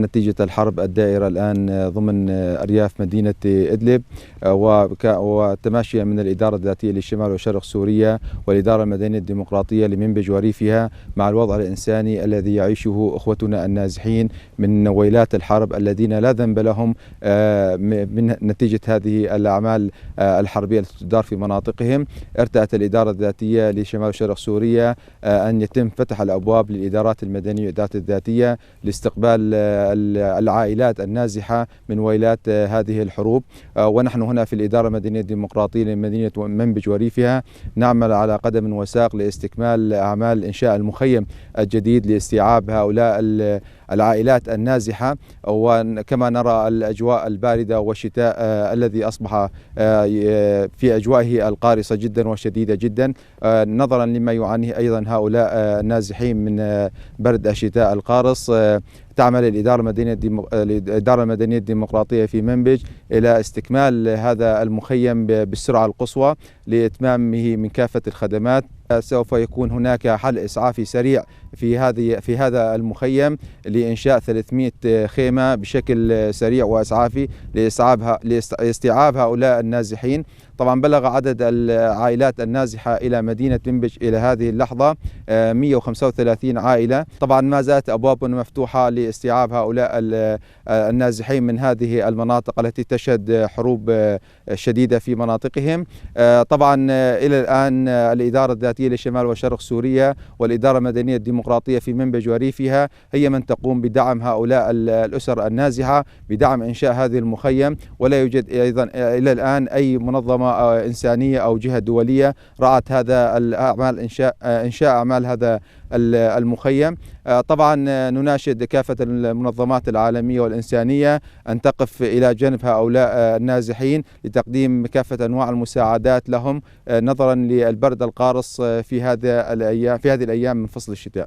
نتيجة الحرب الدائرة الآن ضمن أرياف مدينة إدلب وتماشيا من الإدارة الذاتية لشمال وشرق سوريا والإدارة المدنية الديمقراطية لمنبج وريفها مع الوضع الإنساني الذي يعيشه أخوتنا النازحين من ويلات الحرب الذين لا ذنب لهم من نتيجة هذه الأعمال الحربية التي تدار في مناطقهم. ارتأت الإدارة الذاتية لشمال وشرق سوريا أن يتم فتح الأبواب للإدارات المدنية والإدارات الذاتية لاستقبال العائلات النازحة من ويلات هذه الحروب. ونحن هنا في الإدارة المدنية الديمقراطية لمدينة منبج وريفها نعمل على قدم وساق لاستكمال أعمال إنشاء المخيم الجديد لاستيعاب هؤلاء العائلات النازحة، وكما نرى الأجواء الباردة والشتاء الذي أصبح في أجوائه القارصة جدا وشديدة جدا نظرا لما يعانيه أيضا هؤلاء النازحين من برد الشتاء القارص. تعمل الإدارة المدنية الديمقراطية في منبج إلى استكمال هذا المخيم بالسرعة القصوى لإتمامه من كافة الخدمات. سوف يكون هناك حل إسعافي سريع في هذا المخيم لإنشاء 300 خيمة بشكل سريع وإسعافي لاستيعاب هؤلاء النازحين. طبعا بلغ عدد العائلات النازحة إلى مدينة منبج إلى هذه اللحظة 135 عائلة. طبعا ما زالت أبوابنا مفتوحة لاستيعاب هؤلاء النازحين من هذه المناطق التي تشهد حروب شديدة في مناطقهم. طبعا إلى الآن الإدارة الذاتية لشمال وشرق سوريا والإدارة المدنية الديمقراطية في منبج وريفها هي من تقوم بدعم هؤلاء الأسر النازحة بدعم إنشاء هذه المخيم، ولا يوجد أيضا إلى الآن أي منظمة إنسانية أو جهة دولية رأت هذا الأعمال إنشاء أعمال هذا المخيم. طبعا نناشد كافة المنظمات العالمية والإنسانية أن تقف إلى جانب هؤلاء النازحين لتقديم كافة أنواع المساعدات لهم نظرا للبرد القارص في هذه الأيام من فصل الشتاء.